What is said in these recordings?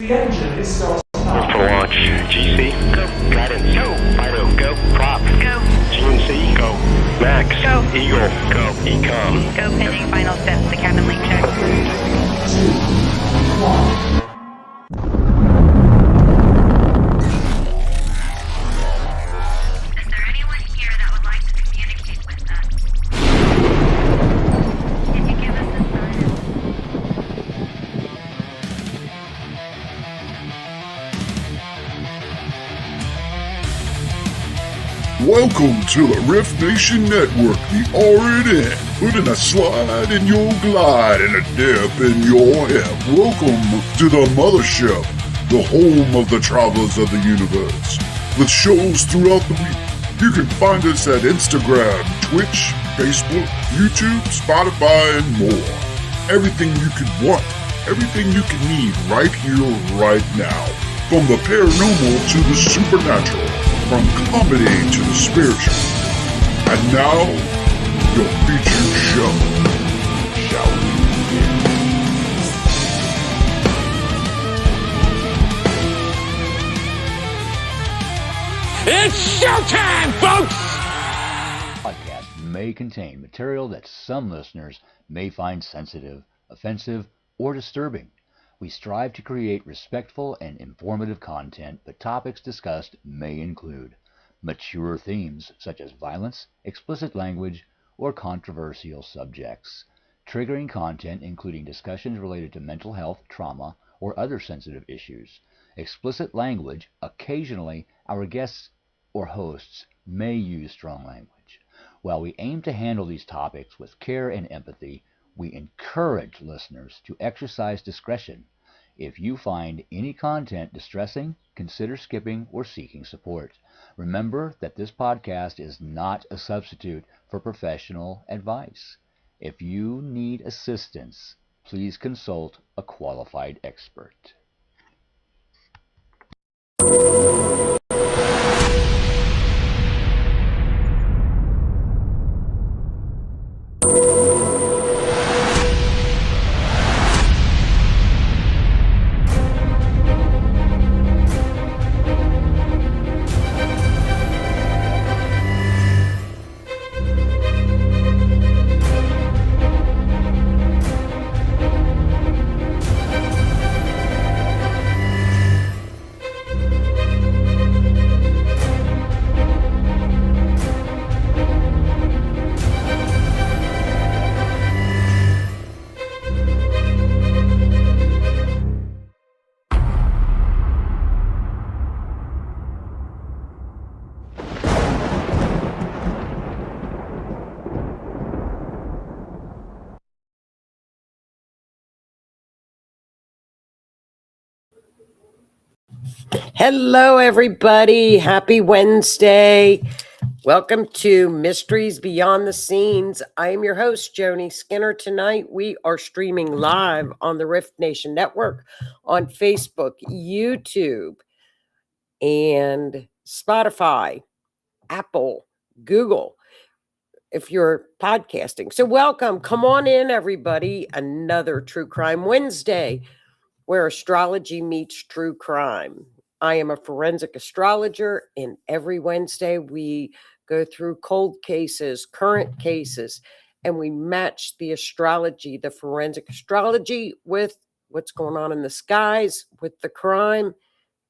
The engine is starting up. For launch. GC, go. Guidance, go. Fido, go. Prop, go. GNC, go. Max, go. Eagle, go. Ecom, go. Pending final steps to cabin link check. 3, 2, 1. Is there anyone here that would like to communicate with us? Can you give us a sign? Welcome to the Riff Nation Network, the RNN, putting a slide in your glide and a dip in your hip. Welcome to the mothership, the home of the travelers of the universe. With shows throughout the week, you can find us at Instagram, Twitch, Facebook, YouTube, Spotify, and more. Everything you could want, everything you can need right here, right now. From the paranormal to the supernatural. From comedy to the spiritual. And now, your featured show. Shall we begin? It's showtime, folks! Podcast may contain material that some listeners may find sensitive, offensive, or disturbing. We strive to create respectful and informative content, but topics discussed may include mature themes such as violence, explicit language, or controversial subjects, triggering content including discussions related to mental health, trauma, or other sensitive issues, explicit language. Occasionally, our guests or hosts may use strong language. While we aim to handle these topics with care and empathy, we encourage listeners to exercise discretion. If you find any content distressing, consider skipping or seeking support. Remember that this podcast is not a substitute for professional advice. If you need assistance, please consult a qualified expert. Hello, everybody. Happy Wednesday. Welcome to Mysteries Beyond the Scenes. I am your host, Joni Skinner. Tonight, we are streaming live on the Rift Nation Network on Facebook, YouTube, and Spotify, Apple, Google, if you're podcasting. So welcome. Come on in, everybody. Another True Crime Wednesday, where astrology meets true crime. I am a forensic astrologer, and every Wednesday we go through cold cases, current cases, and we match the astrology, the forensic astrology, with what's going on in the skies, with the crime,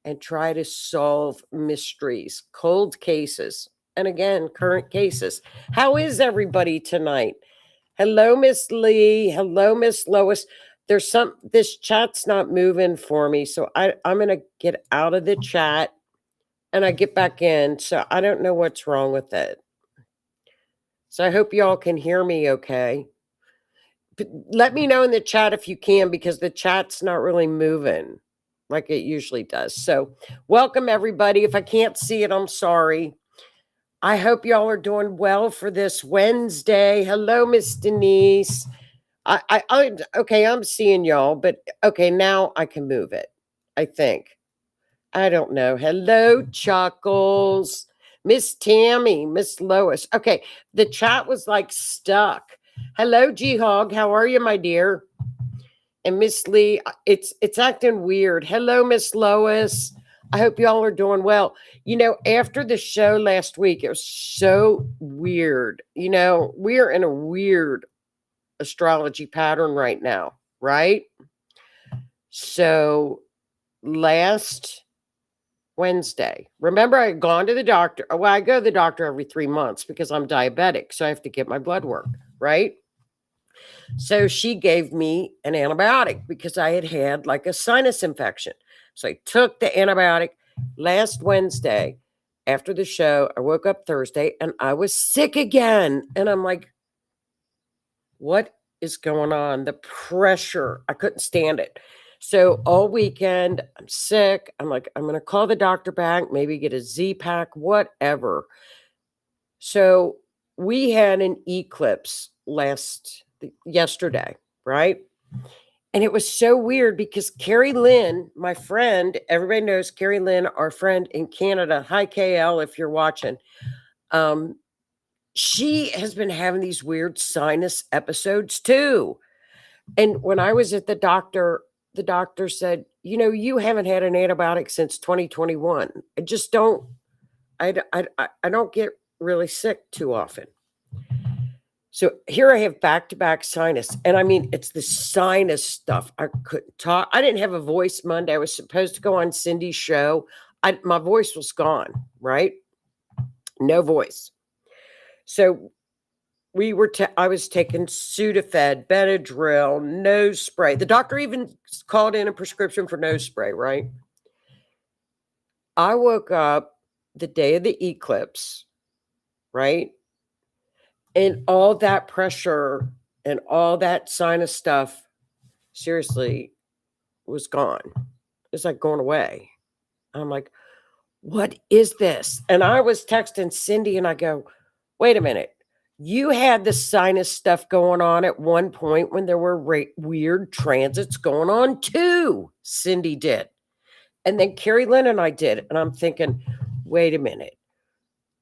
and try to solve mysteries, cold cases, and again, current cases. How is everybody tonight? Hello, Miss Lee. Hello, Miss Lois. This chat's not moving for me. So I'm going to get out of the chat and I get back in. So I don't know what's wrong with it. So I hope y'all can hear me okay. But let me know in the chat if you can, because the chat's not really moving like it usually does. So welcome, everybody. If I can't see it, I'm sorry. I hope y'all are doing well for this Wednesday. Hello, Miss Denise. Okay, I'm seeing y'all, but okay, now I can move it, I think. I don't know. Hello, Chuckles, Miss Tammy, Miss Lois. Okay, the chat was like stuck. Hello, G-Hog. How are you, my dear? And Miss Lee, it's acting weird. Hello, Miss Lois. I hope y'all are doing well. After the show last week, it was so weird. We're in a weird astrology pattern right now, right? So last Wednesday, remember I had gone to the doctor. Well, I go to the doctor every 3 months because I'm diabetic, so I have to get my blood work, right? So she gave me an antibiotic because I had like a sinus infection. So I took the antibiotic last Wednesday after the show. I woke up Thursday and I was sick again. And I'm like, what is going on? The pressure, I couldn't stand it. So all weekend, I'm sick. I'm like, I'm going to call the doctor back, maybe get a Z-Pack, whatever. So we had an eclipse yesterday, right? And it was so weird because Carrie Lynn, my friend, everybody knows Carrie Lynn, our friend in Canada. Hi, KL, if you're watching. She has been having these weird sinus episodes too. And when I was at the doctor said, you haven't had an antibiotic since 2021. I just don't, I don't get really sick too often. So here I have back-to-back sinus. And I mean, it's the sinus stuff. I couldn't talk. I didn't have a voice Monday. I was supposed to go on Cindy's show. My voice was gone, right? No voice. So I was taking Sudafed, Benadryl, nose spray. The doctor even called in a prescription for nose spray, right? I woke up the day of the eclipse, right? And all that pressure and all that sinus stuff, seriously, was gone. It's like going away. I'm like, what is this? And I was texting Cindy and I go, wait a minute. You had the sinus stuff going on at one point when there were weird transits going on too. Cindy did. And then Carrie Lynn and I did. And I'm thinking, wait a minute.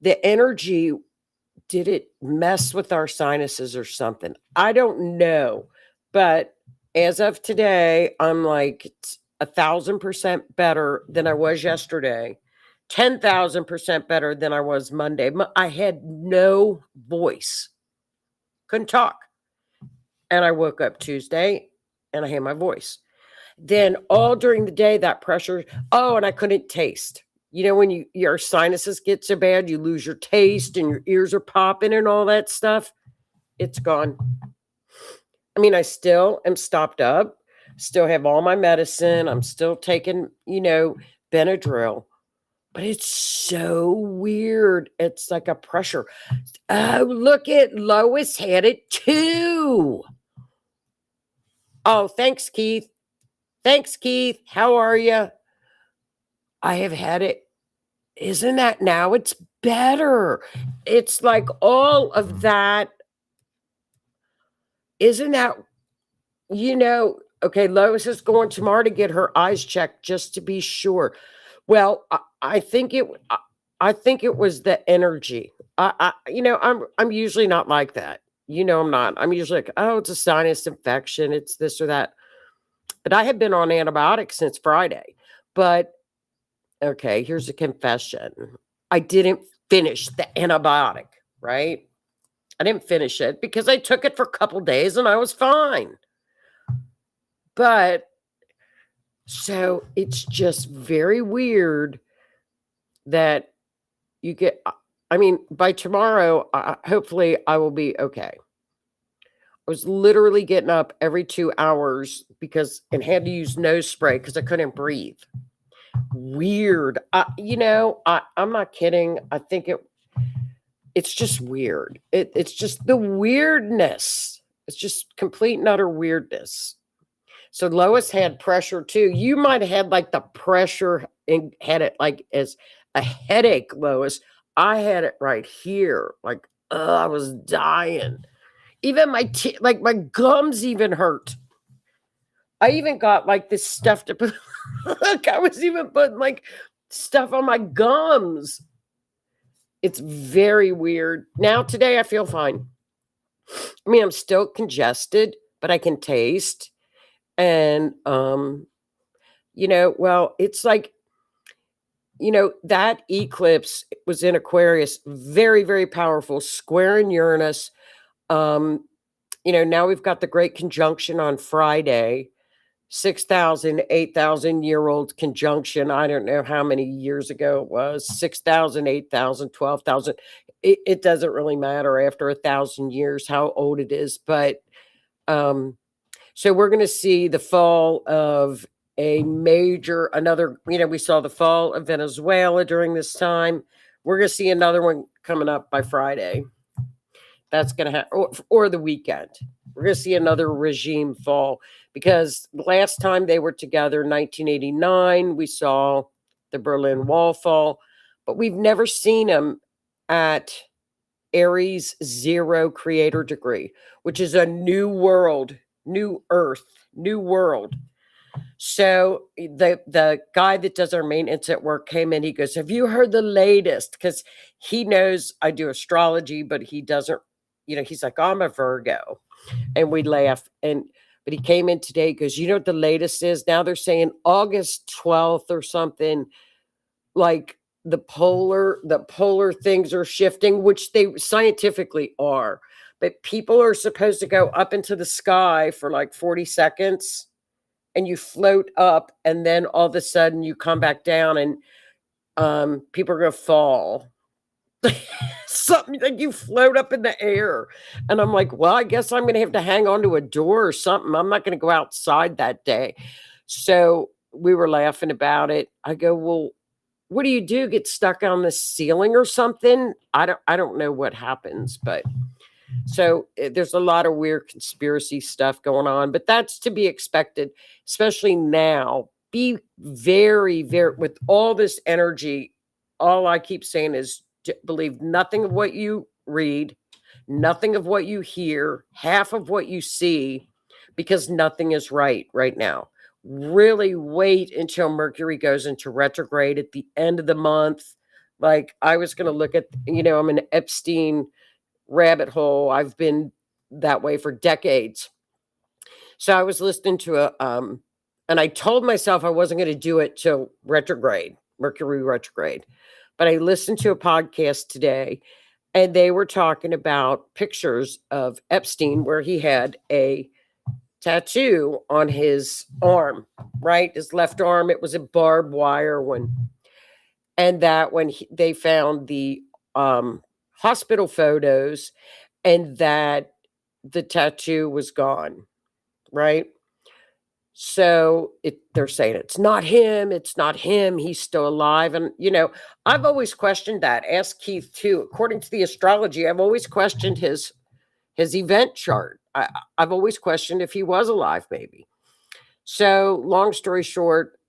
The energy, did it mess with our sinuses or something? I don't know. But as of today, I'm like 1,000% better than I was yesterday. 10,000% better than I was Monday. I had no voice. Couldn't talk. And I woke up Tuesday and I had my voice. Then all during the day, that pressure. Oh, and I couldn't taste. When your sinuses get so bad, you lose your taste and your ears are popping and all that stuff. It's gone. I mean, I still am stopped up, still have all my medicine. I'm still taking, Benadryl, but it's so weird. It's like a pressure. Oh, look at Lois had it too. Oh, thanks, Keith. Thanks, Keith. How are you? I have had it. Isn't that now? It's better. It's like all of that. Isn't that, okay, Lois is going tomorrow to get her eyes checked just to be sure. Well, I think it was the energy. I'm usually not like that. I'm not. I'm usually like, oh, it's a sinus infection. It's this or that. But I have been on antibiotics since Friday. But okay, here's a confession. I didn't finish the antibiotic, right? I didn't finish it because I took it for a couple days and I was fine. But so it's just very weird that you get, by tomorrow, hopefully I will be okay. I was literally getting up every 2 hours and had to use nose spray because I couldn't breathe. Weird. I'm not kidding. I think it's just weird. It's just the weirdness. It's just complete and utter weirdness. So Lois had pressure too. You might have had like the pressure and had it like as a headache, Lois. I had it right here. Like, I was dying. Even my gums even hurt. I even got like this stuff to put. Look, I was even putting like stuff on my gums. It's very weird. Now today I feel fine. I'm still congested, but I can taste. And, well, it's like, that eclipse was in Aquarius, very, very powerful, square in Uranus. Now we've got the great conjunction on Friday, 6,000, 8,000-year-old conjunction. I don't know how many years ago it was, 6,000, 8,000, 12,000. It doesn't really matter after 1,000 years how old it is. But so we're going to see the fall of we saw the fall of Venezuela during this time. We're going to see another one coming up by Friday. That's going to happen, or the weekend. We're going to see another regime fall, because the last time they were together, 1989, we saw the Berlin Wall fall, but we've never seen them at Aries 0 creator degree, which is a new world, new earth, new world. So the guy that does our maintenance at work came in. He goes, "Have you heard the latest?" Because he knows I do astrology, but he doesn't. He's like, "I'm a Virgo," and we laugh. But he came in today. He goes, "You know what the latest is? Now they're saying August 12th or something. Like the polar things are shifting," which they scientifically are. But people are supposed to go up into the sky for like 40 seconds. And you float up, and then all of a sudden you come back down, and people are going to fall. Something like you float up in the air. And I'm like, well, I guess I'm going to have to hang onto a door or something. I'm not going to go outside that day. So we were laughing about it. I go, well, what do you do? Get stuck on the ceiling or something? I don't know what happens, but so there's a lot of weird conspiracy stuff going on, but that's to be expected, especially now. Be very, very, with all this energy, all I keep saying is believe nothing of what you read, nothing of what you hear, half of what you see, because nothing is right now. Really wait until Mercury goes into retrograde at the end of the month. Like I was going to look at, I'm an Epstein rabbit hole. I've been that way for decades. So I was listening to and I told myself I wasn't going to do it till Mercury retrograde. But I listened to a podcast today, and they were talking about pictures of Epstein where he had a tattoo on his arm, right? His left arm. It was a barbed wire one. And that when they found the hospital photos, and that the tattoo was gone, right? So they're saying it's not him, he's still alive. And I've always questioned that. Ask Keith too. According to the astrology, I've always questioned his event chart. I've always questioned if he was alive, maybe. So long story short,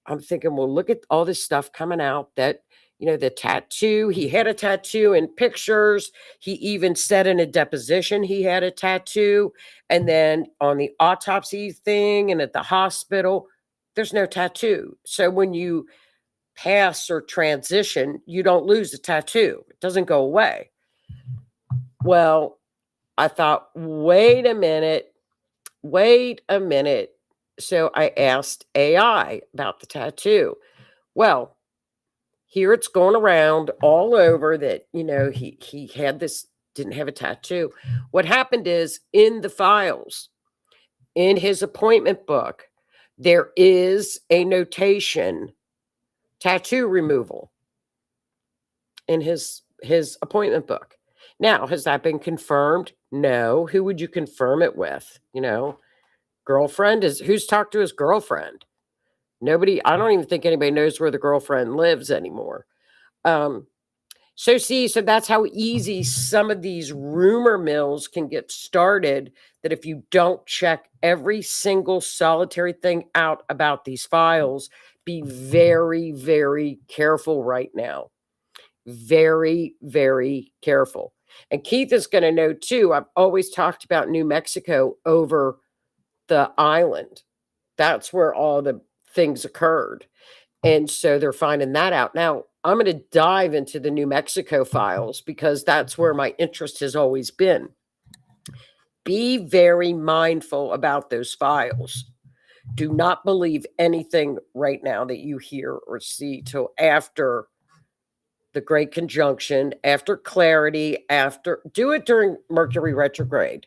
I'm thinking, well, look at all this stuff coming out that the tattoo, he had a tattoo in pictures. He even said in a deposition he had a tattoo. And then on the autopsy thing and at the hospital, there's no tattoo. So when you pass or transition, you don't lose the tattoo. It doesn't go away. Well, I thought, wait a minute. So I asked AI about the tattoo. Well, here it's going around all over that, he had this, didn't have a tattoo. What happened is in the files, in his appointment book, there is a notation, tattoo removal, in his appointment book. Now, has that been confirmed? No. Who would you confirm it with? Girlfriend? Who's talked to his girlfriend? Nobody. I don't even think anybody knows where the girlfriend lives anymore. So that's how easy some of these rumor mills can get started, that if you don't check every single solitary thing out about these files, be very, very careful right now. Very, very careful. And Keith is going to know too. I've always talked about New Mexico over the island. That's where all the things occurred. And so they're finding that out. Now, I'm going to dive into the New Mexico files because that's where my interest has always been. Be very mindful about those files. Do not believe anything right now that you hear or see till after the Great Conjunction, after clarity, do it during Mercury retrograde,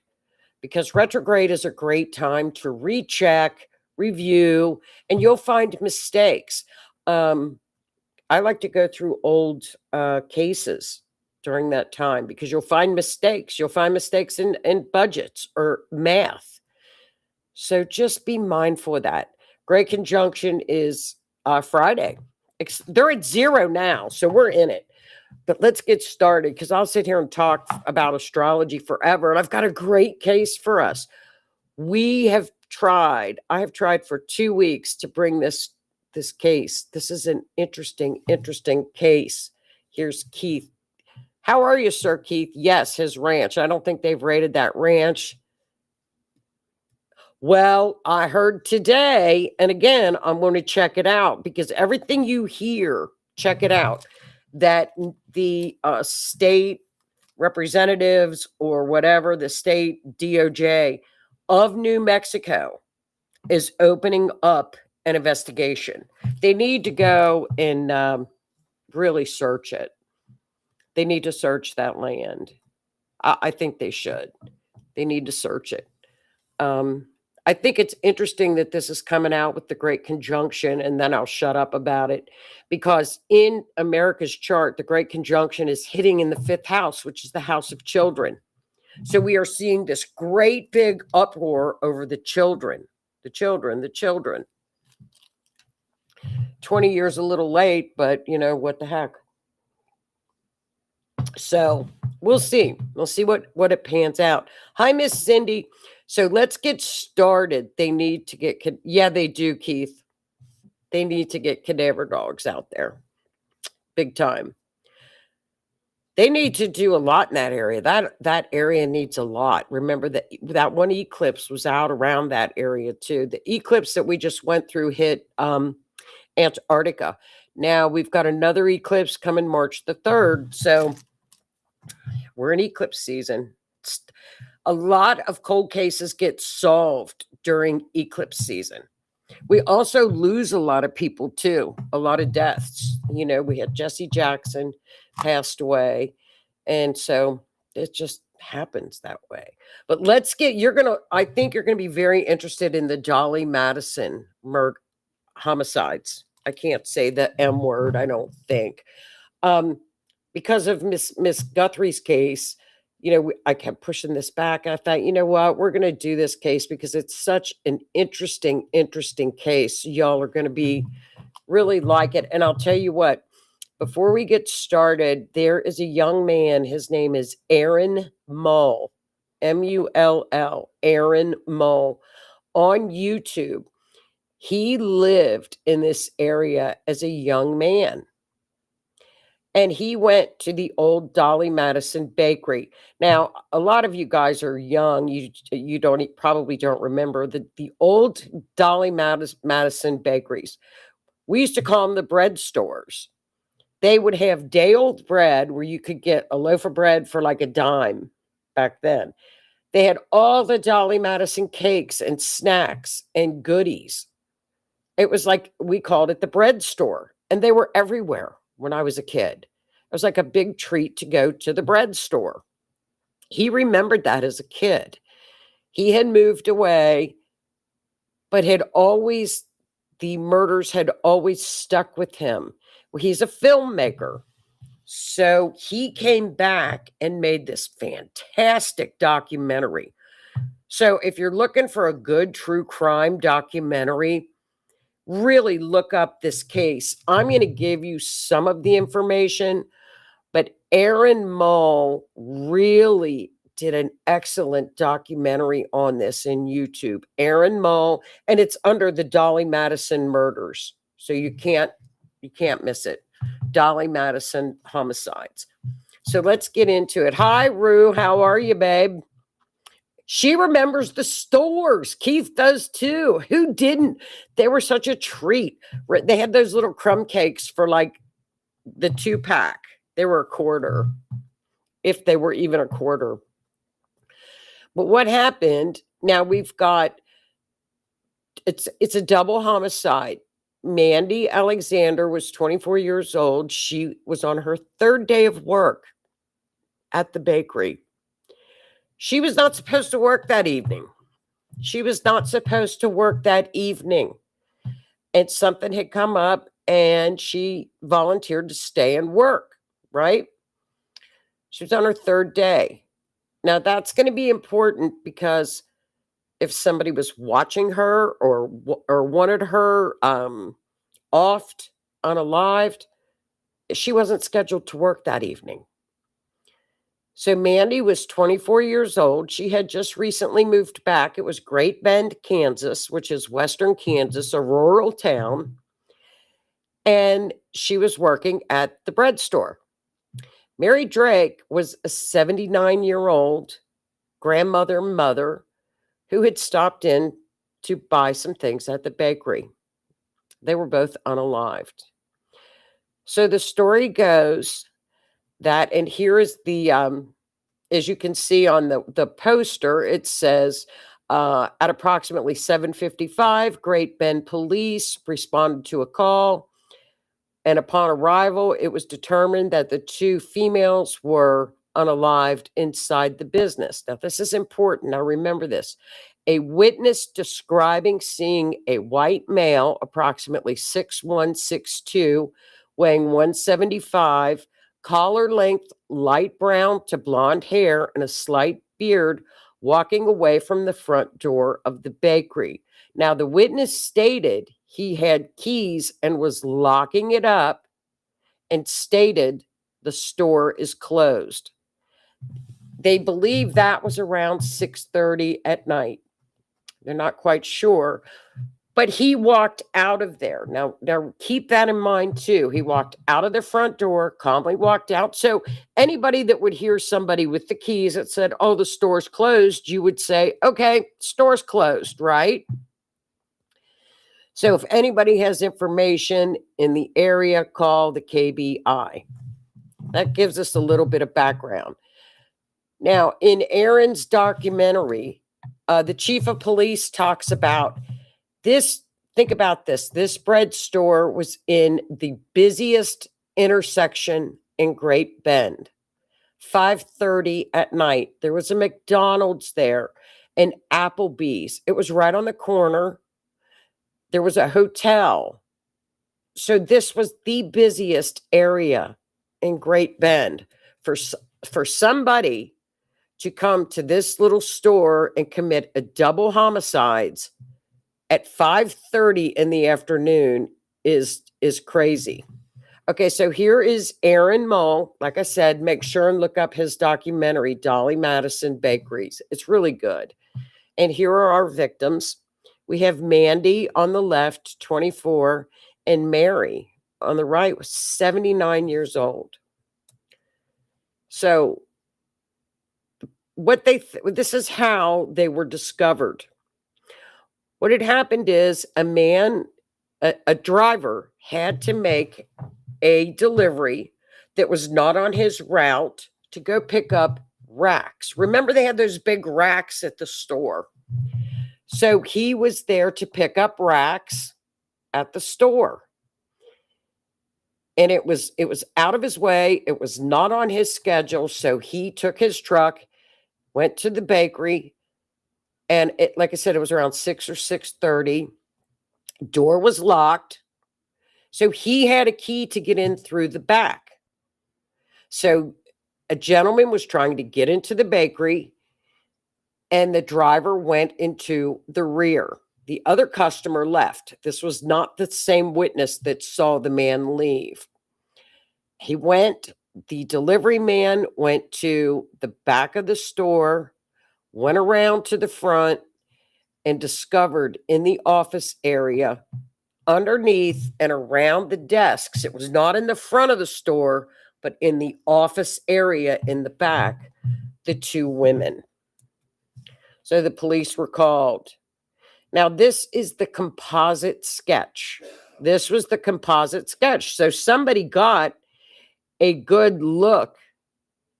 because retrograde is a great time to recheck, review, and you'll find mistakes. I like to go through old cases during that time because you'll find mistakes. You'll find mistakes in budgets or math. So just be mindful of that. Great Conjunction is Friday. They're at 0 now, so we're in it. But let's get started, because I'll sit here and talk about astrology forever, and I've got a great case for us. I have tried for 2 weeks to bring this case. This is an interesting case. Here's Keith. How are you, Sir Keith? Yes, his ranch. I don't think they've raided that ranch. Well, I heard today, and again, I'm going to check it out, because everything you hear, check it out, that the state representatives or whatever, the state DOJ of New Mexico is opening up an investigation. They need to go and really search it. They need to search that land. I think they should. They need to search it. I think it's interesting that this is coming out with the Great Conjunction, and then I'll shut up about it, because in America's chart, the Great Conjunction is hitting in the 5th house, which is the house of children. So we are seeing this great big uproar over the children. 20 years a little late, but what the heck. So we'll see. We'll see what it pans out. Hi, Miss Cindy. So let's get started. They need to get, yeah, they do, Keith. They need to get cadaver dogs out there. Big time. They need to do a lot in that area. That area needs a lot. Remember that one eclipse was out around that area too. The eclipse that we just went through hit Antarctica. Now we've got another eclipse coming March the 3rd. So we're in eclipse season. A lot of cold cases get solved during eclipse season. We also lose a lot of people too, a lot of deaths. We had Jesse Jackson passed away. And so it just happens that way. But I think you're going to be very interested in the Dolly Madison homicides. I can't say the M word, I don't think. Because of Miss Guthrie's case, I kept pushing this back. I thought, you know what, we're going to do this case because it's such an interesting case. Y'all are going to be really like it. And I'll tell you what, before we get started, there is a young man. His name is Aaron Mull, Mull, Aaron Mull, on YouTube. He lived in this area as a young man. And he went to the old Dolly Madison bakery. Now, a lot of you guys are young. You probably don't remember the old Dolly Madison bakeries. We used to call them the bread stores. They would have day-old bread where you could get a loaf of bread for like a dime back then. They had all the Dolly Madison cakes and snacks and goodies. It was like, we called it the bread store. And they were everywhere. When I was a kid, it was like a big treat to go to the bread store. He remembered that as a kid. He had moved away, but the murders had always stuck with him. Well, he's a filmmaker. So he came back and made this fantastic documentary. So if you're looking for a good true crime documentary, really look up this case. I'm going to give you some of the information, but Aaron Mull really did an excellent documentary on this in YouTube. Aaron Mull, and it's under the Dolly Madison murders. So you can't miss it. Dolly Madison homicides. So let's get into it. Hi, Rue. How are you, babe? She remembers the stores. Keith does too. Who didn't? They were such a treat. They had those little crumb cakes for like the 2-pack. They were $0.25, if they were even $0.25. But what happened? Now we've got It's a double homicide. Mandy Alexander was 24 years old. She was on her third day of work at the bakery. She was not supposed to work that evening. She was not supposed to work that evening. And something had come up and she volunteered to stay and work, right? She was on her third day. Now, that's going to be important because if somebody was watching her or wanted her offed, unalived, she wasn't scheduled to work that evening. So Mandy was 24 years old. She had just recently moved back. It was Great Bend, Kansas, which is western Kansas, a rural town. And she was working at the bread store. Mary Drake was a 79-year-old grandmother, mother, who had stopped in to buy some things at the bakery. They were both unalived. So the story goes that, and here is the, as you can see on the poster, it says, at approximately 7:55, Great Bend police responded to a call. And upon arrival, it was determined that the two females were unalived inside the business. Now, this is important. Now, remember this. A witness describing seeing a white male, approximately 6'1", 6'2", weighing 175, collar length, light brown to blonde hair, and a slight beard, walking away from the front door of the bakery. Now, the witness stated he had keys and was locking it up and stated the store is closed. They believe that was around 6:30 at night. They're not quite sure, but he walked out of there. Now keep that in mind too. He walked out of the front door, calmly walked out. So anybody that would hear somebody with the keys that said, oh, the store's closed, you would say, okay, store's closed, right? So if anybody has information in the area, call the KBI. That gives us a little bit of background. Now, in Aaron's documentary, the chief of police talks about this. Think about this. This bread store was in the busiest intersection in Great Bend. 5:30 at night. There was a McDonald's there, an Applebee's. It was right on the corner. There was a hotel. So this was the busiest area in Great Bend. For somebody to come to this little store and commit a double homicides at 5:30 in the afternoon is crazy. Okay, so here is Aaron Mull. Like I said, make sure and look up his documentary, Dolly Madison Bakeries. It's really good. And here are our victims. We have Mandy on the left, 24, and Mary on the right, was 79 years old. So this is how they were discovered. What had happened is a driver had to make a delivery that was not on his route to go pick up racks. Remember, they had those big racks at the store. So he was there to pick up racks at the store. And it was out of his way. It was not on his schedule. So he took his truck, went to the bakery, and like I said, it was around 6 or 6:30. Door was locked. So he had a key to get in through the back. So a gentleman was trying to get into the bakery, and the driver went into the rear. The other customer left. This was not the same witness that saw the man leave. The delivery man went to the back of the store, went around to the front, and discovered in the office area, underneath and around the desks, it was not in the front of the store, but in the office area in the back, the two women. So the police were called. Now, this is the composite sketch. This was the composite sketch. So somebody got a good look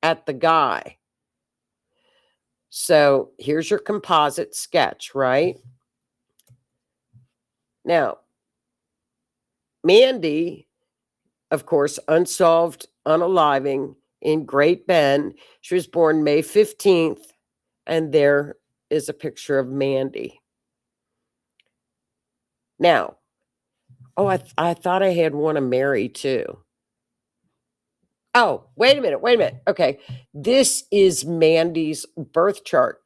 at the guy. So here's your composite sketch, right? Now, Mandy, of course, unsolved unaliving in Great Bend. She was born May 15th, and there is a picture of Mandy. Now, oh, I thought I had one of Mary too. Oh, wait a minute. Okay, this is Mandy's birth chart.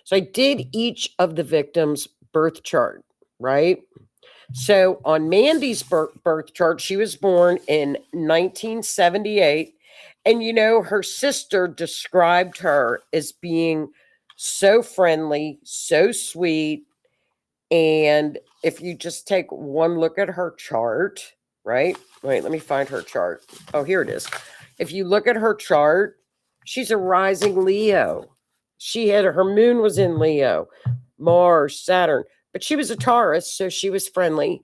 So I did each of the victims' birth chart, right? So on Mandy's birth chart, she was born in 1978. And, you know, her sister described her as being so friendly, so sweet. And if you just take one look at her chart, right? Wait, let me find her chart. Oh, here it is. If you look at her chart, she's a rising Leo. She had her moon was in Leo, Mars, Saturn, but she was a Taurus, so she was friendly.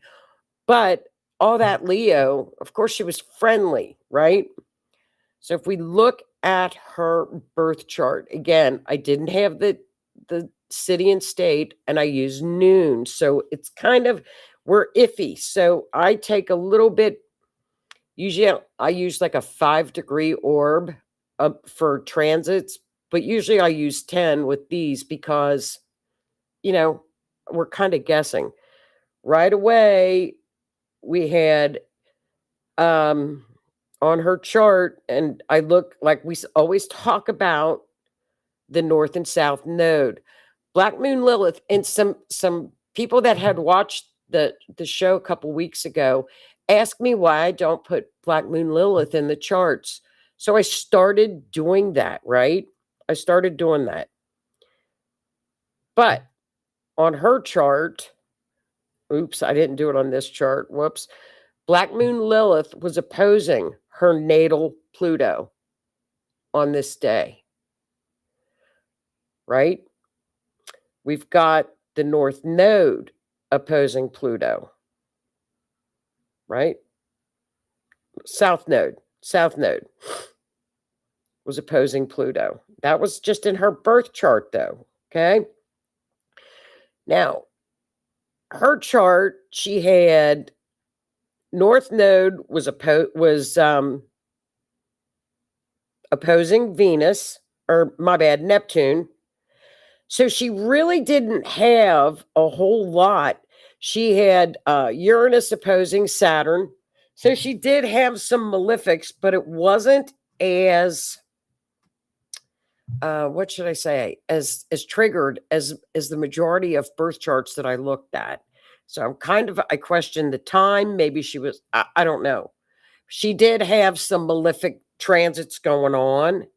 But all that Leo, of course, she was friendly, right? So if we look at her birth chart, again, I didn't have the city and state, and I use noon. So it's kind of, we're iffy. So I take a little bit, usually I use like a 5-degree orb for transits, but usually I use 10 with these because, you know, we're kind of guessing. Right away, we had on her chart, and I look like we always talk about the North and South node. Black Moon Lilith, and some people that had watched the show a couple weeks ago asked me why I don't put Black Moon Lilith in the charts. So I started doing that, right? I started doing that. But on her chart, oops, I didn't do it on this chart. Whoops. Black Moon Lilith was opposing her natal Pluto on this day, right? We've got the North Node opposing Pluto, right? South Node was opposing Pluto. That was just in her birth chart, though, okay? Now, her chart, she had North Node was opposing Venus, or my bad, Neptune. So she really didn't have a whole lot. She had Uranus opposing Saturn. So she did have some malefics, but it wasn't as what should I say, as triggered as the majority of birth charts that I looked at. So I'm I questioned the time. Maybe she was, I don't know. She did have some malefic transits going on,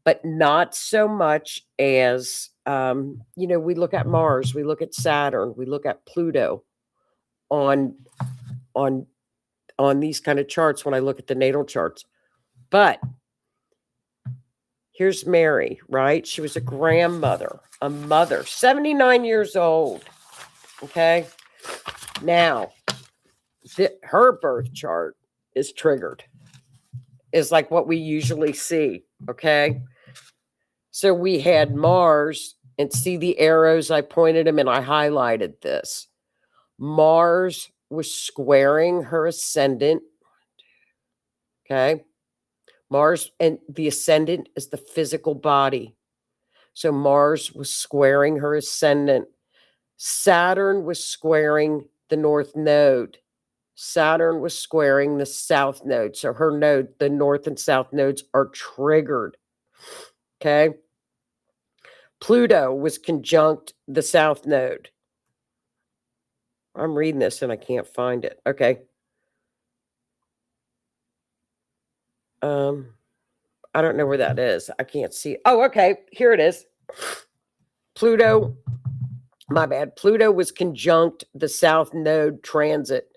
but not so much as, you know, we look at Mars, we look at Saturn, we look at Pluto on these kind of charts when I look at the natal charts. But here's Mary, right? She was a grandmother, a mother, 79 years old. Okay. Now, her birth chart is triggered, is like what we usually see. Okay. So we had Mars, and see the arrows, I pointed them and I highlighted this. Mars was squaring her ascendant. Okay. Mars, and the ascendant is the physical body. So Mars was squaring her ascendant. Saturn was squaring the North Node. Saturn was squaring the South Node. So her node, the North and South nodes are triggered. Okay. Pluto was conjunct the South Node. I'm reading this and I can't find it. Okay. I don't know where that is. I can't see. Oh, okay. Here it is. Pluto, my bad. Pluto was conjunct the South Node transit.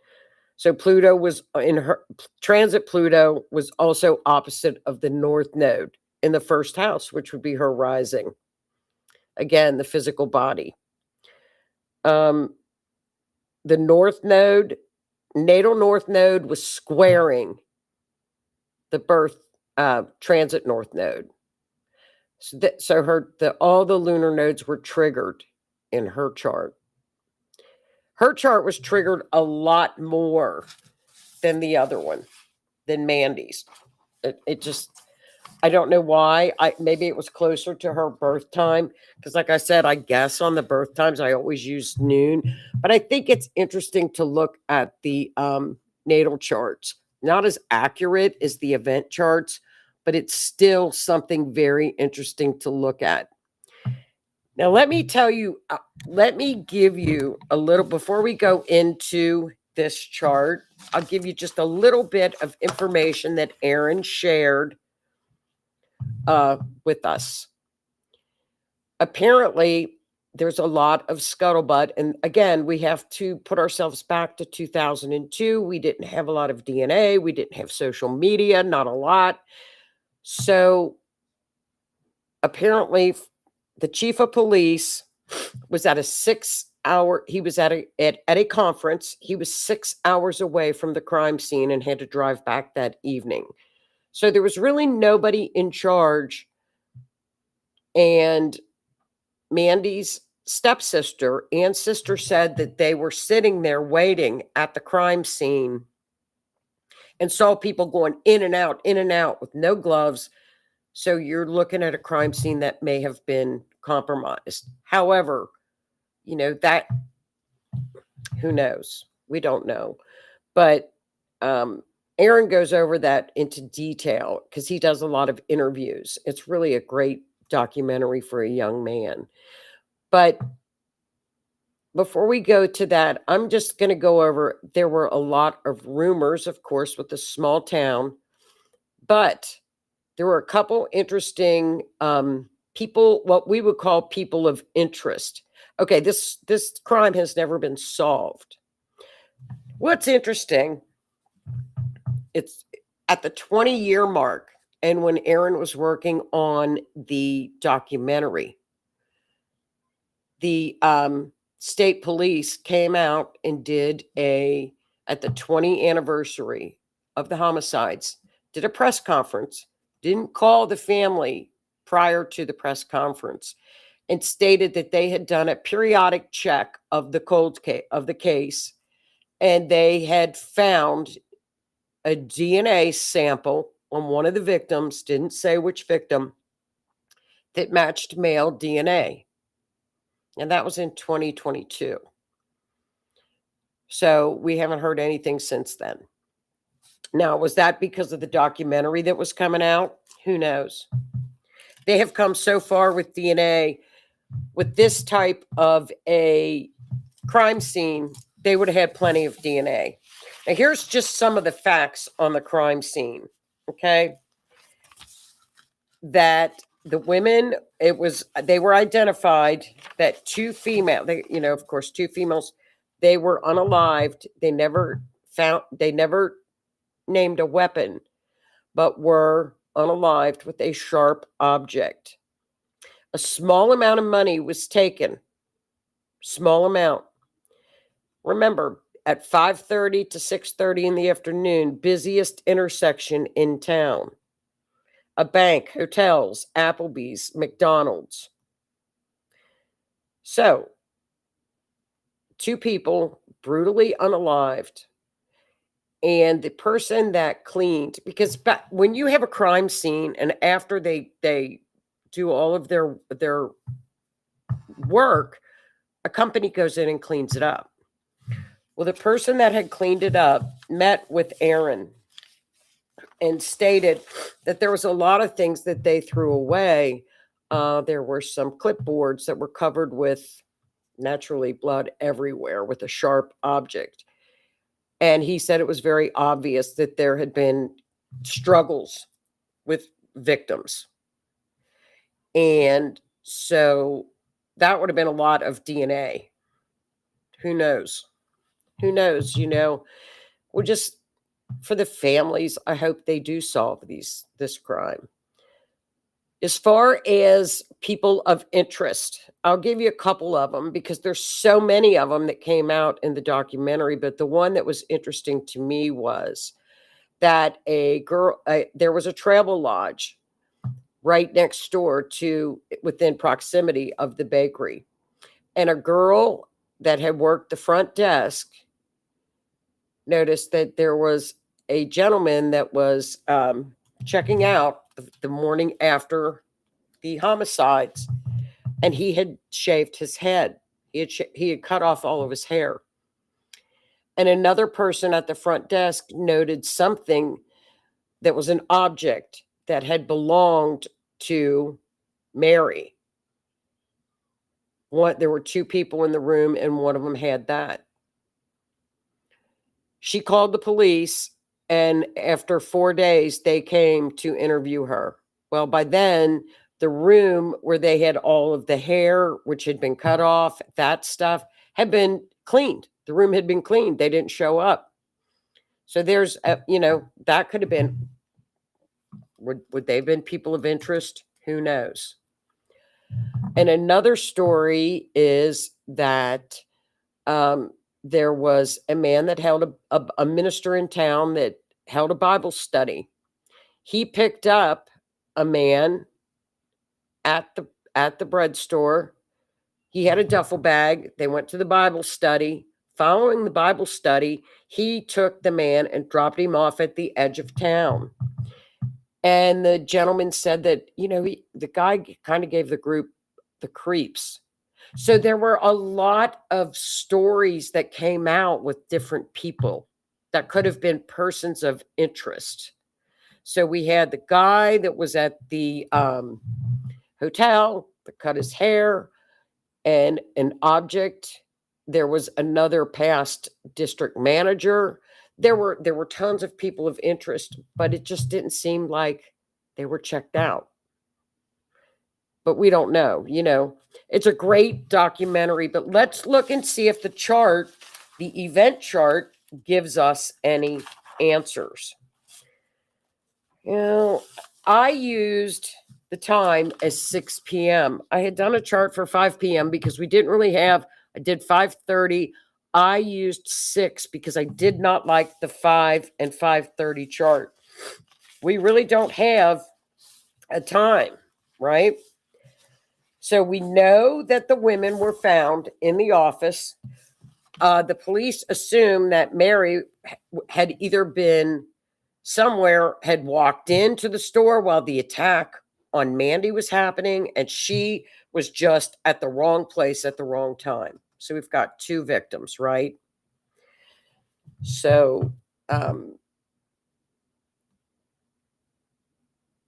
So Pluto was in her transit. Pluto was also opposite of the North Node in the first house, which would be her rising. Again, the physical body. The North Node, natal North Node was squaring the birth transit North Node. So all the lunar nodes were triggered in her chart. her chart was triggered a lot more than the other one, than Mandy's. It just, I don't know why. Maybe it was closer to her birth time. Because like I said, I guess on the birth times, I always use noon. But I think it's interesting to look at the natal charts. Not as accurate as the event charts, but it's still something very interesting to look at. Now, let me tell you, let me give you a little, before we go into this chart, I'll give you just a little bit of information that Aaron shared with us. Apparently, there's a lot of scuttlebutt. And again, we have to put ourselves back to 2002. We didn't have a lot of DNA. We didn't have social media, not a lot. So apparently, the chief of police was at a 6-hour, he was at a conference. He was 6 hours away from the crime scene and had to drive back that evening. So there was really nobody in charge. And Mandy's stepsister and sister said that they were sitting there waiting at the crime scene and saw people going in and out with no gloves. So you're looking at a crime scene that may have been compromised. However, you know, that, who knows? We don't know. But Aaron goes over that into detail because he does a lot of interviews. It's really a great documentary for a young man. But before we go to that, I'm just going to go over, there were a lot of rumors, of course, with the small town, but there were a couple interesting people, what we would call people of interest. Okay, this crime has never been solved. What's interesting, it's at the 20-year mark, and when Aaron was working on the documentary, the state police came out and did at the 20th anniversary of the homicides, did a press conference, didn't call the family prior to the press conference, and stated that they had done a periodic check of the case, and they had found a DNA sample on one of the victims, didn't say which victim, that matched male DNA. And that was in 2022. So we haven't heard anything since then. Now, was that because of the documentary that was coming out? Who knows? They have come so far with DNA. With this type of a crime scene, they would have had plenty of DNA. Now, here's just some of the facts on the crime scene, okay? That the women, they were identified that two females, they were unalived. They never named a weapon, but were unalived with a sharp object. A small amount of money was taken. Small amount. Remember, at 5:30 to 6:30 in the afternoon, busiest intersection in town. A bank, hotels, Applebee's, McDonald's. So, two people brutally unalived. And the person that cleaned, because when you have a crime scene and after they do all of their work, a company goes in and cleans it up. Well, the person that had cleaned it up met with Aaron and stated that there was a lot of things that they threw away. There were some clipboards that were covered with naturally blood everywhere with a sharp object. And he said it was very obvious that there had been struggles with victims. And so that would have been a lot of DNA. Who knows? Who knows? You know, we're just, for the families, I hope they do solve this crime. As far as people of interest, I'll give you a couple of them because there's so many of them that came out in the documentary. But the one that was interesting to me was that there was a travel lodge right next door within proximity of the bakery. And a girl that had worked the front desk noticed that there was a gentleman that was checking out the morning after the homicides, and he had shaved his head. He had cut off all of his hair. And another person at the front desk noted something that was an object that had belonged to Mary. There were two people in the room, and one of them had that. She called the police, and after 4 days, they came to interview her. Well, by then, the room where they had all of the hair, which had been cut off, that stuff, had been cleaned. The room had been cleaned. They didn't show up. So there's, that could have been, would they have been people of interest? Who knows? And another story is that there was a man that held a minister in town that held a Bible study. He picked up a man at the bread store. He had a duffel bag. They went to the Bible study. Following the Bible study, he took the man and dropped him off at the edge of town. And the gentleman said that, the guy kind of gave the group the creeps. So there were a lot of stories that came out with different people that could have been persons of interest. So we had the guy that was at the hotel that cut his hair, and an object. There was another past district manager. There were tons of people of interest, but it just didn't seem like they were checked out. But we don't know, It's a great documentary, but let's look and see if the event chart, gives us any answers. I used the time as 6 p.m. I had done a chart for 5 p.m. because we didn't really have, I did 5:30. I used 6 because I did not like the 5 and 5:30 chart. We really don't have a time, right? So we know that the women were found in the office. The police assume that Mary had either been somewhere, had walked into the store while the attack on Mandy was happening, and she was just at the wrong place at the wrong time. So we've got 2 victims, right? So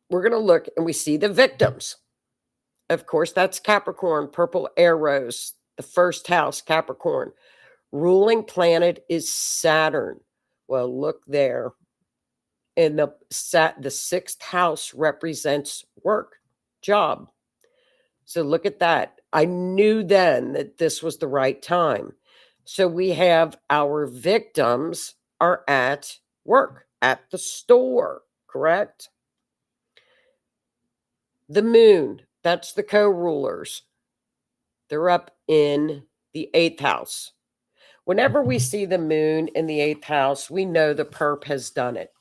we're going to look, and we see the victims. Of course, that's Capricorn, purple arrows, the first house, Capricorn. Ruling planet is Saturn. Well, look there. And the 6th house represents work, job. So look at that. I knew then that this was the right time. So we have our victims are at work, at the store, correct? The moon, that's the co-rulers. They're up in the 8th house. Whenever we see the moon in the 8th house, we know the perp has done it.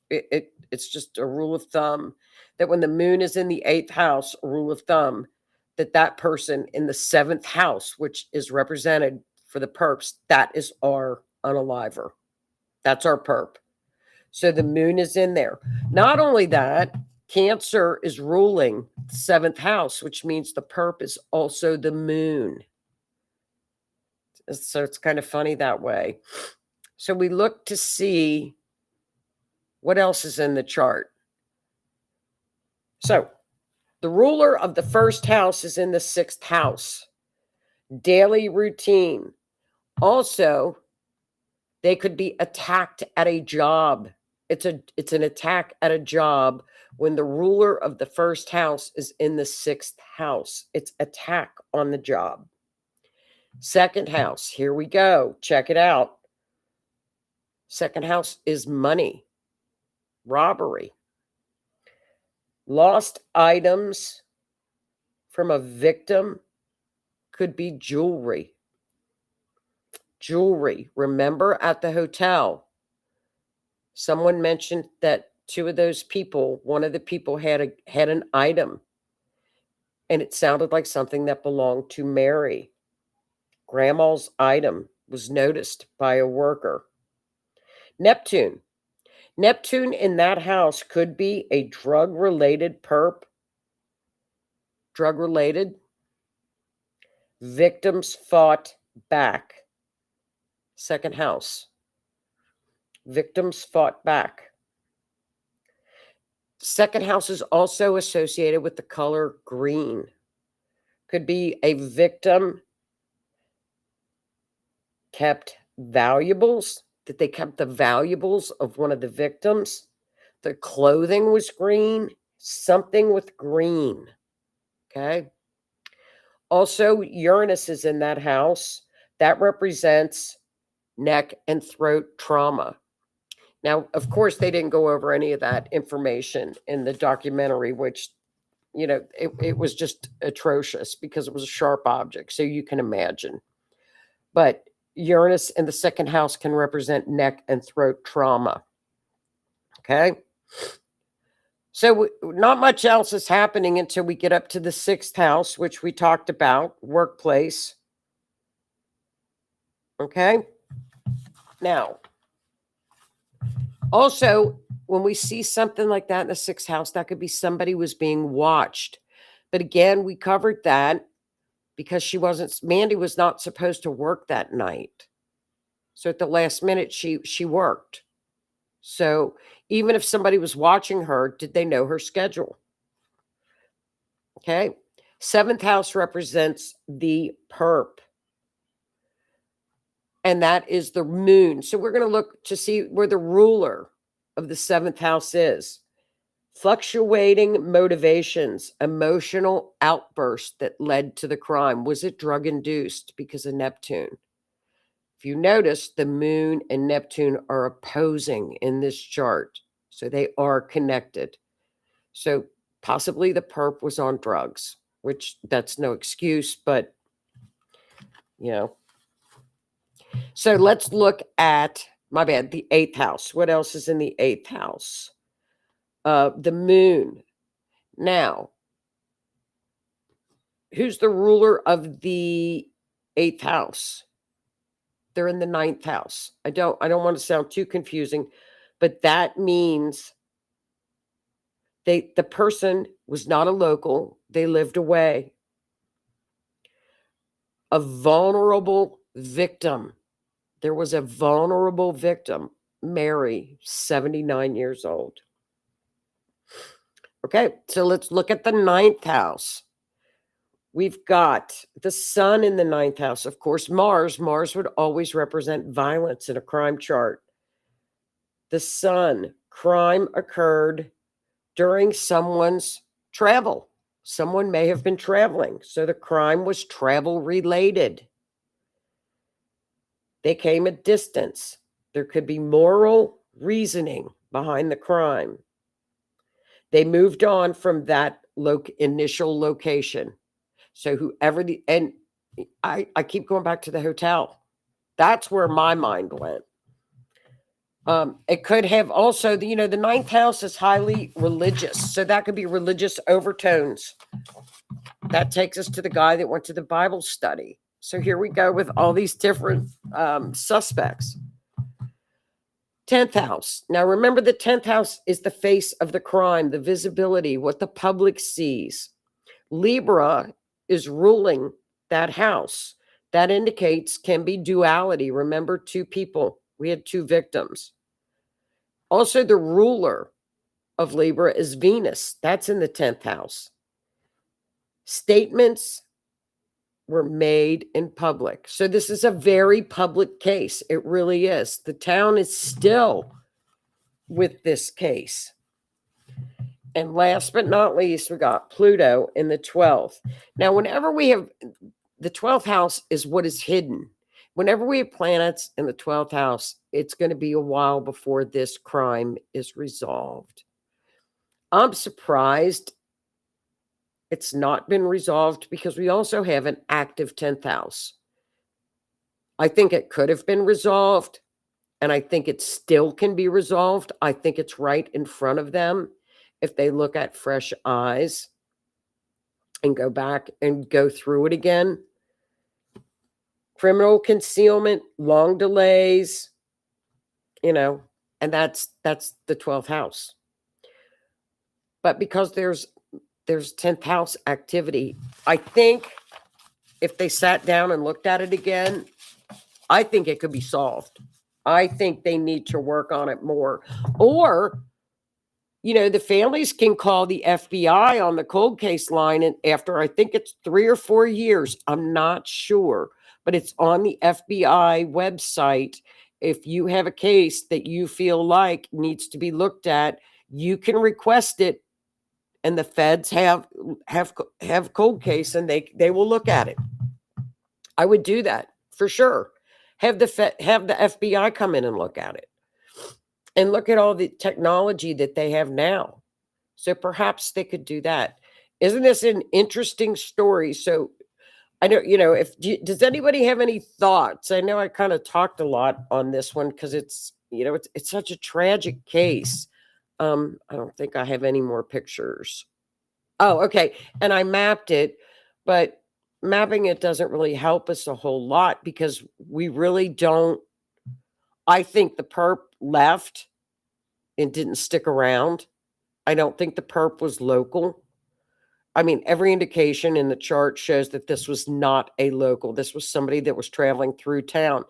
It's just a rule of thumb that when the moon is in the 8th house, a rule of thumb, that person in the 7th house, which is represented for the perps, that is our unaliver. That's our perp. So the moon is in there. Not only that, Cancer is ruling the 7th house, which means the perp is also the moon. So it's kind of funny that way. So we look to see what else is in the chart. So the ruler of the first house is in the 6th house. Daily routine. Also, they could be attacked at a job. It's an attack at a job when the ruler of the first house is in the 6th house. It's attack on the job. 2nd house, here we go. Check it out. 2nd house is money, robbery. Lost items from a victim could be jewelry. Jewelry. Remember at the hotel, someone mentioned that 2 of those people, one of the people had an item, and it sounded like something that belonged to Mary. Grandma's item was noticed by a worker. Neptune. Neptune in that house could be a drug-related perp. Drug-related. Victims fought back. Second house. Victims fought back. Second house is also associated with the color green. Could be a victim kept valuables, that they kept the valuables of one of the victims. The clothing was green, something with green. Okay. Also, Uranus is in that house. That represents neck and throat trauma. Now, of course, they didn't go over any of that information in the documentary, which, you know, it was just atrocious because it was a sharp object. So you can imagine. But Uranus in the second house can represent neck and throat trauma. Okay. So not much else is happening until we get up to the sixth house, which we talked about, workplace. Okay. Now, also, when we see something like that in the sixth house, that could be somebody was being watched. But again, we covered that because Mandy was not supposed to work that night. So at the last minute, she worked. So even if somebody was watching her, did they know her schedule? Okay. Seventh house represents the perp. And that is the moon. So we're going to look to see where the ruler of the seventh house is. Fluctuating motivations, emotional outburst that led to the crime. Was it drug-induced because of Neptune? If you notice, the moon and Neptune are opposing in this chart. So they are connected. So possibly the perp was on drugs, which that's no excuse, but, you know. So let's look at, the eighth house. What else is in the eighth house? The moon. Now, who's the ruler of the eighth house? They're in the ninth house. I don't want to sound too confusing, but that means the person was not a local. They lived away. A vulnerable victim. There was a vulnerable victim, Mary, 79 years old. Okay, so let's look at the ninth house. We've got the sun in the ninth house. Of course, Mars. Mars would always represent violence in a crime chart. The sun, crime occurred during someone's travel. Someone may have been traveling, so the crime was travel related. They came a distance. There could be moral reasoning behind the crime. They moved on from that initial location. So whoever and I keep going back to the hotel. That's where my mind went. It could have also, the ninth house is highly religious. So that could be religious overtones. That takes us to the guy that went to the Bible study. So here we go with all these different suspects. 10th house. Now remember, the 10th house is the face of the crime, the visibility, what the public sees. Libra is ruling that house. That indicates can be duality. Remember, two people. We had two victims. Also, the ruler of Libra is Venus. That's in the 10th house. Statements were made in public. So this is a very public case. It really is. The town is still with this case. And last but not least, we got Pluto in the 12th. Now, whenever we have the 12th house is what is hidden. Whenever we have planets in the 12th house, it's going to be a while before this crime is resolved. I'm surprised it's not been resolved because we also have an active 10th house. I think it could have been resolved, and I think it still can be resolved. I think it's right in front of them if they look at fresh eyes and go back and go through it again. criminal concealment, long delays, and that's the 12th house. But because there's 10th house activity, I think if they sat down and looked at it again, I think it could be solved. I think they need to work on it more. Or, the families can call the FBI on the cold case line, and after, I think it's 3 or 4 years, I'm not sure, but it's on the FBI website. If you have a case that you feel like needs to be looked at, you can request it, and the feds have cold case, and they will look at it. I would do that for sure. Have the FBI come in and look at it, and look at all the technology that they have now. So perhaps they could do that. Isn't this an interesting story? So I don't, does anybody have any thoughts? I know I kind of talked a lot on this one because it's such a tragic case. I don't think I have any more pictures. Oh, okay. And I mapped it, but mapping it doesn't really help us a whole lot because we really don't. I think the perp left and didn't stick around. I don't think the perp was local. I mean, every indication in the chart shows that this was not a local. This was somebody that was traveling through town.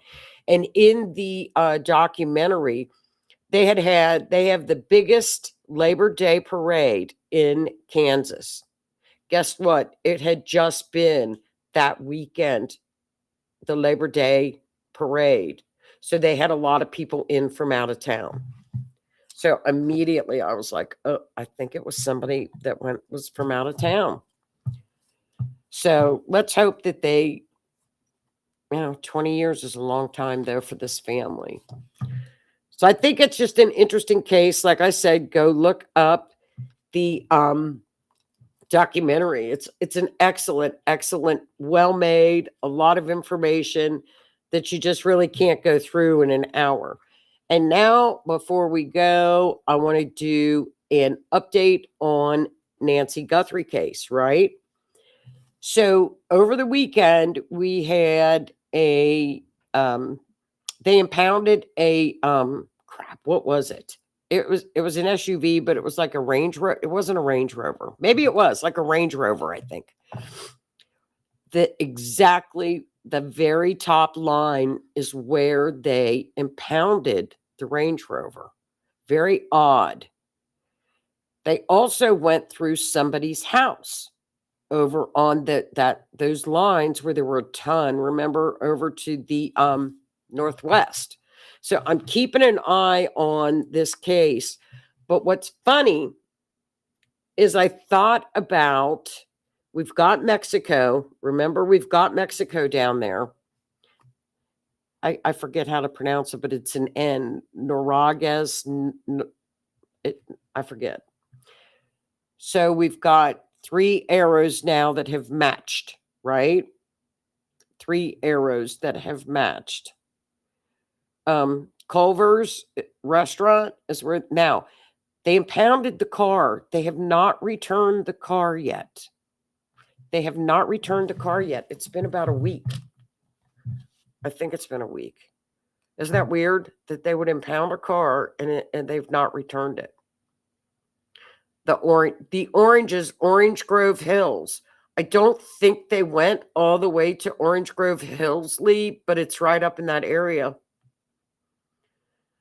And in the documentary, they have the biggest Labor Day parade in Kansas. Guess what? It had just been that weekend, the Labor Day parade. So they had a lot of people in from out of town. So immediately I was like, oh, I think it was somebody that was from out of town. So let's hope that 20 years is a long time though for this family. So I think it's just an interesting case. Like I said, go look up the documentary. It's an excellent, well-made, a lot of information that you just really can't go through in an hour. And now, before we go, I want to do an update on Nancy Guthrie case, right? So over the weekend, we had they impounded a, what was it? It was an SUV, but it was like a Range Rover. It wasn't a Range Rover. Maybe it was like a Range Rover, I think. The very top line is where they impounded the Range Rover. Very odd. They also went through somebody's house over on those lines where there were a ton, remember, over to the northwest. So I'm keeping an eye on this case. But what's funny is I thought about, we've got Mexico. Remember, we've got Mexico down there. I forget how to pronounce it, but it's an N. Noraguez. I forget. So we've got 3 arrows now that have matched, right? 3 arrows that have matched. Culver's restaurant is where now they impounded the car. They have not returned the car yet. It's been about a week. I think it's been a week. Isn't that weird that they would impound a car and they've not returned it? The Oranges, Orange Grove Hills. I don't think they went all the way to Orange Grove Hills, Lee, but it's right up in that area.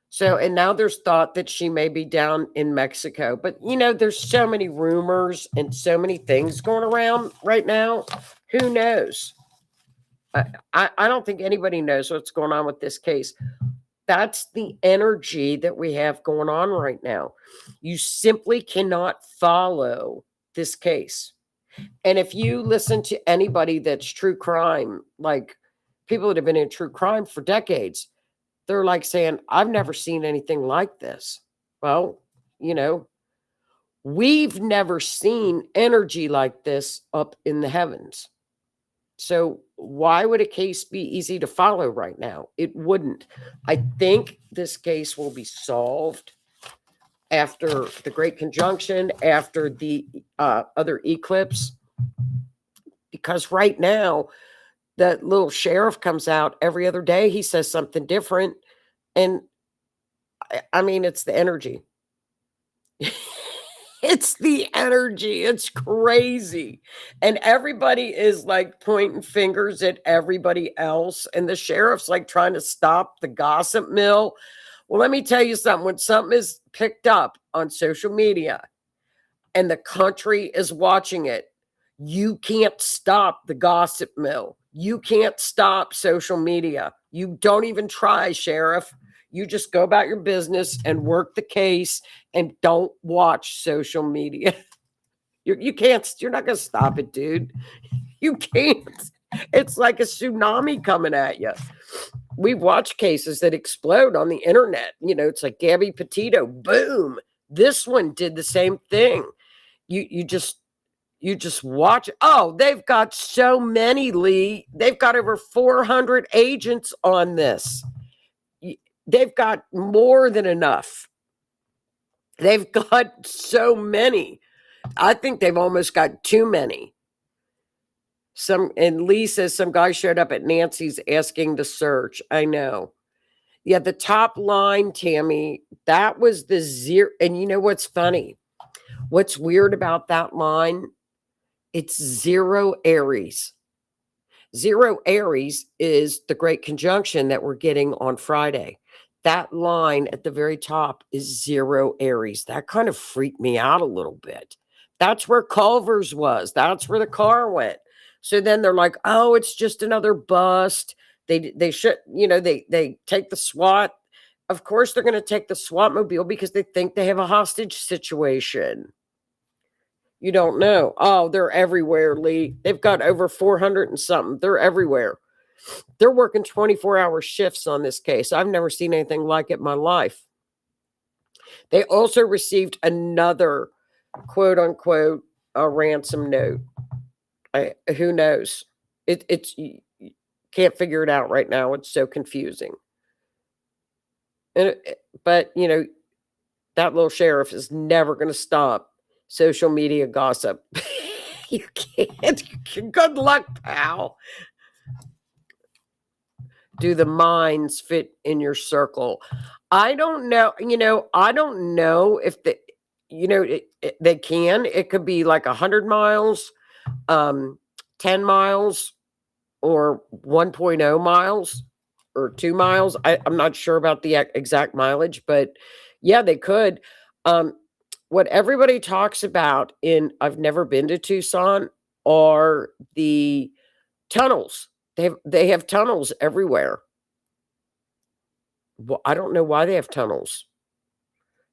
So, and now there's thought that she may be down in Mexico. But, there's so many rumors and so many things going around right now. Who knows? I don't think anybody knows what's going on with this case. That's the energy that we have going on right now. You simply cannot follow this case. And if you listen to anybody that's true crime, like people that have been in true crime for decades, they're like saying, I've never seen anything like this. Well, we've never seen energy like this up in the heavens. So why would a case be easy to follow right now? It wouldn't. I think this case will be solved after the Great Conjunction, after the other eclipse, because right now that little sheriff comes out every other day. He says something different. And I mean, it's the energy. It's the energy. It's crazy. And everybody is like pointing fingers at everybody else. And the sheriff's like trying to stop the gossip mill. Well, let me tell you something. When something is picked up on social media and the country is watching it, you can't stop the gossip mill. You can't stop social media. You don't even try, sheriff. You just go about your business and work the case and don't watch social media. You can't, you're not going to stop it, dude. You can't. It's like a tsunami coming at you. We've watched cases that explode on the internet. You know, it's like Gabby Petito, boom. This one did the same thing. You just watch. Oh, they've got so many, Lee. They've got over 400 agents on this. They've got more than enough. They've got so many. I think they've almost got too many. And Lee says some guy showed up at Nancy's asking to search. I know. Yeah, the top line, Tammy, that was the zero. And you know what's funny? What's weird about that line? It's 0 Aries. 0 Aries is the great conjunction that we're getting on Friday. That line at the very top is 0 Aries. That kind of freaked me out a little bit. That's where Culver's was. That's where the car went. So then they're like, oh, it's just another bust. They should, you know, they take the SWAT. Of course, they're going to take the SWAT mobile because they think they have a hostage situation. You don't know. Oh, they're everywhere, Lee. They've got over 400 and something. They're everywhere. They're working 24-hour shifts on this case. I've never seen anything like it in my life. They also received another, quote unquote, a ransom note. Who knows? It's you can't figure it out right now. It's so confusing. But, you know, that little sheriff is never going to stop social media gossip. You can't. Good luck, pal. Do the minds fit in your circle? I don't know. You know, I don't know if they can. It could be like 100 miles, 10 miles, or 1.0 miles, or 2 miles. I'm not sure about the exact mileage, but yeah, they could. What everybody talks about I've never been to Tucson, are the tunnels. They have tunnels everywhere. Well, I don't know why they have tunnels.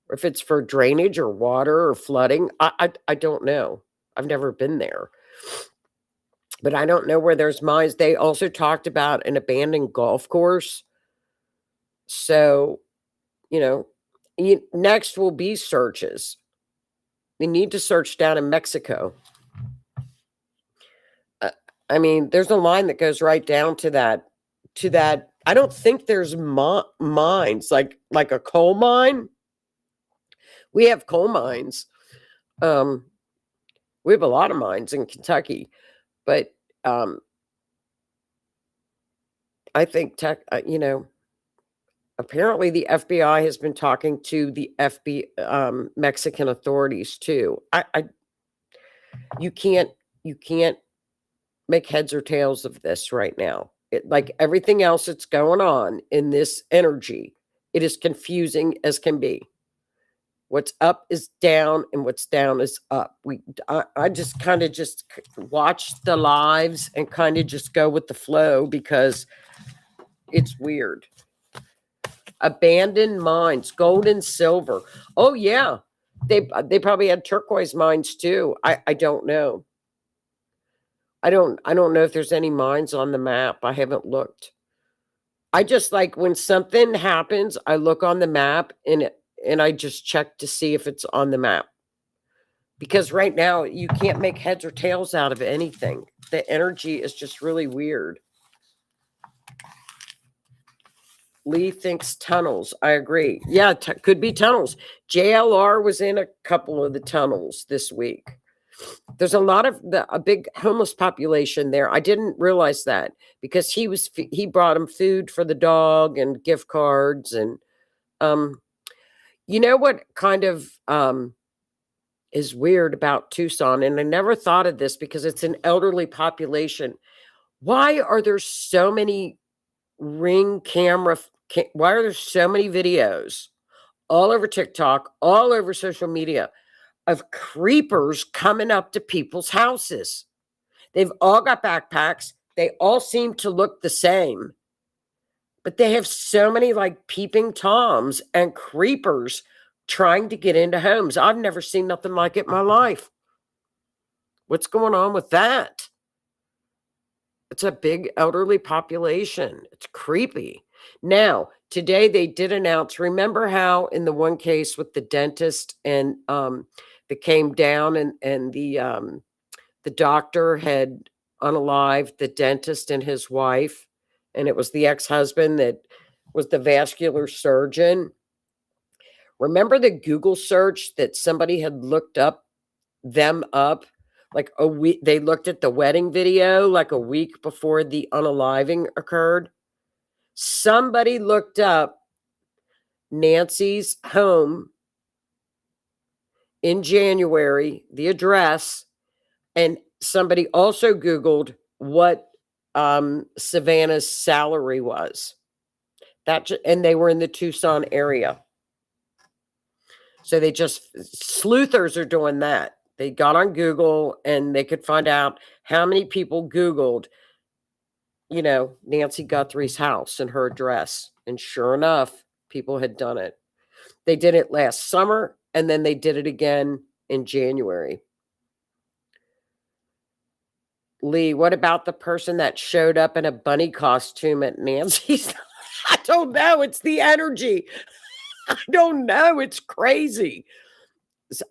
Or if it's for drainage or water or flooding. I don't know. I've never been there. But I don't know where there's mines. They also talked about an abandoned golf course. So, you know, next will be searches. They need to search down in Mexico. I mean, there's a line that goes right down to that. I don't think there's mines, like a coal mine. We have coal mines. We have a lot of mines in Kentucky, but I think apparently the FBI has been talking to the Mexican authorities too. You can't make heads or tails of this right now. Like everything else that's going on in this energy, it is confusing as can be. What's up is down and what's down is up. I just kind of just watch the lives and kind of just go with the flow because it's weird. Abandoned mines, gold and silver. Oh yeah. They probably had turquoise mines too. I don't know. I don't know if there's any mines on the map. I haven't looked. I just like when something happens, I look on the map and I just check to see if it's on the map. Because right now you can't make heads or tails out of anything. The energy is just really weird. Lee thinks tunnels. I agree. Yeah, could be tunnels. JLR was in a couple of the tunnels this week. There's a big homeless population there. I didn't realize that because he brought him food for the dog and gift cards. And you know what kind of is weird about Tucson, and I never thought of this because it's an elderly population. Why are there so many Ring camera? Why are there so many videos all over TikTok, all over social media of creepers coming up to people's houses? They've all got backpacks. They all seem to look the same, but they have so many like peeping Toms and creepers trying to get into homes. I've never seen nothing like it in my life. What's going on with that? It's a big elderly population. It's creepy. Now, today they did announce, remember how in the one case with the dentist and that came down and the doctor had unalived the dentist and his wife, and it was the ex-husband that was the vascular surgeon. Remember the Google search that somebody had looked them up like a week? They looked at the wedding video like a week before the unaliving occurred. Somebody looked up Nancy's home in January, the address, and somebody also Googled what Savannah's salary was. And they were in the Tucson area. So sleuthers are doing that. They got on Google and they could find out how many people Googled, Nancy Guthrie's house and her address. And sure enough, people had done it. They did it last summer, and then they did it again in January. Lee, what about the person that showed up in a bunny costume at Nancy's? I don't know. It's the energy. I don't know. It's crazy.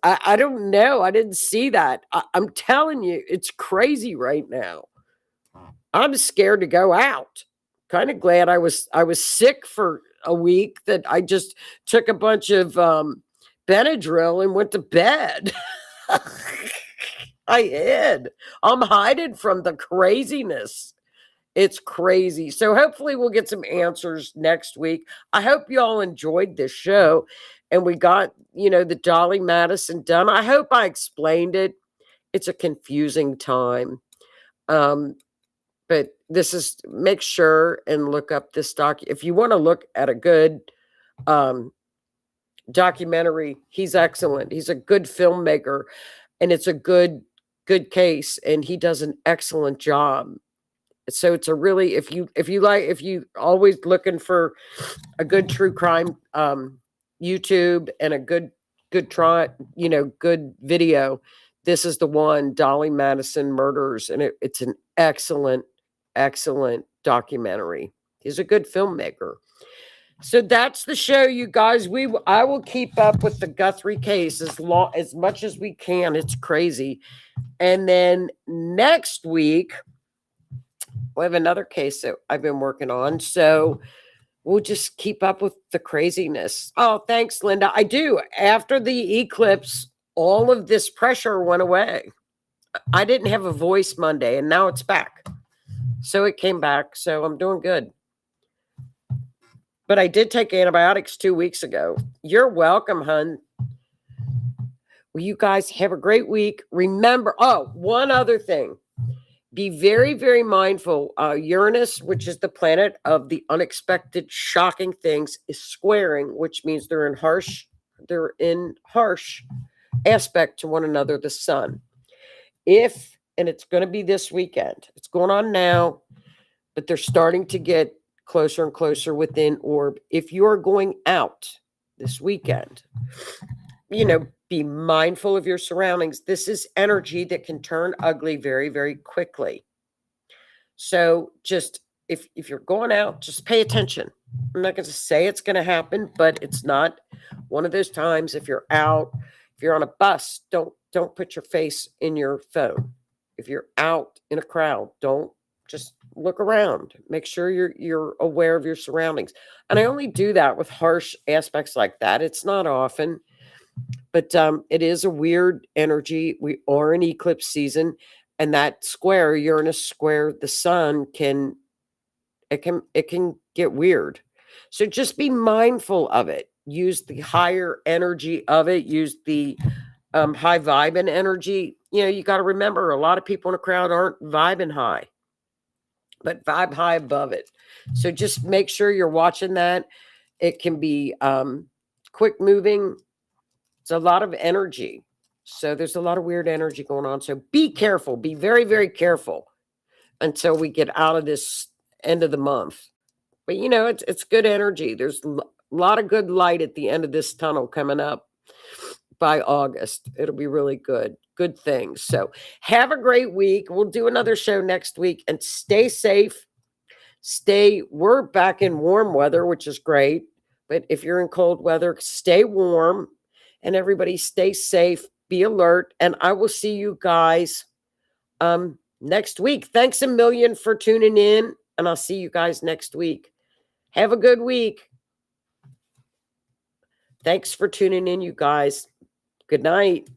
I don't know. I didn't see that. I'm telling you, it's crazy right now. I'm scared to go out. Kind of glad I was sick for a week that I just took a bunch of Benadryl and went to bed. I hid. I'm hiding from the craziness. It's crazy. So hopefully we'll get some answers next week. I hope you all enjoyed this show and we got, the Dolly Madison done. I hope I explained it. It's a confusing time. But this is, make sure and look up this if you want to look at a good documentary, he's excellent. He's a good filmmaker and it's a good case and he does an excellent job. So it's a really, if you always looking for a good true crime YouTube and a good video, this is the one, Dolly Madison Murders, and it's an excellent documentary. He's a good filmmaker. So that's the show, you guys. I will keep up with the Guthrie case as much as we can. It's crazy. And then next week we have another case that I've been working on. So we'll just keep up with the craziness. Oh, thanks, Linda. I do. After the eclipse, all of this pressure went away. I didn't have a voice Monday, and now it's back. So it came back. So I'm doing good. But I did take antibiotics 2 weeks ago. You're welcome, hun. Well, you guys have a great week. Remember, one other thing. Be very, very mindful. Uranus, which is the planet of the unexpected, shocking things, is squaring, which means they're in harsh aspect to one another, the sun. And it's going to be this weekend. It's going on now, but they're starting to get closer and closer within orb. If you're going out this weekend, be mindful of your surroundings. This is energy that can turn ugly very, very quickly. So just if you're going out, just pay attention. I'm not going to say it's going to happen, but it's not one of those times. If you're out, if you're on a bus, don't put your face in your phone. If you're out in a crowd, just look around. Make sure you're aware of your surroundings. And I only do that with harsh aspects like that. It's not often. But it is a weird energy. We are in eclipse season, and that square, Uranus square the sun, can get weird. So just be mindful of it. Use the higher energy of it. Use the high vibing energy. You know, you got to remember, a lot of people in a crowd aren't vibing high, but vibe high above it. So just make sure you're watching that. It can be quick moving. It's a lot of energy. So there's a lot of weird energy going on. So be careful. Be very, very careful until we get out of this end of the month. But, you know, it's good energy. There's a lot of good light at the end of this tunnel coming up by August. It'll be really good. Good things. So have a great week. We'll do another show next week, and stay safe. We're back in warm weather, which is great. But if you're in cold weather, stay warm, and everybody stay safe, be alert. And I will see you guys next week. Thanks a million for tuning in, and I'll see you guys next week. Have a good week. Thanks for tuning in, you guys. Good night.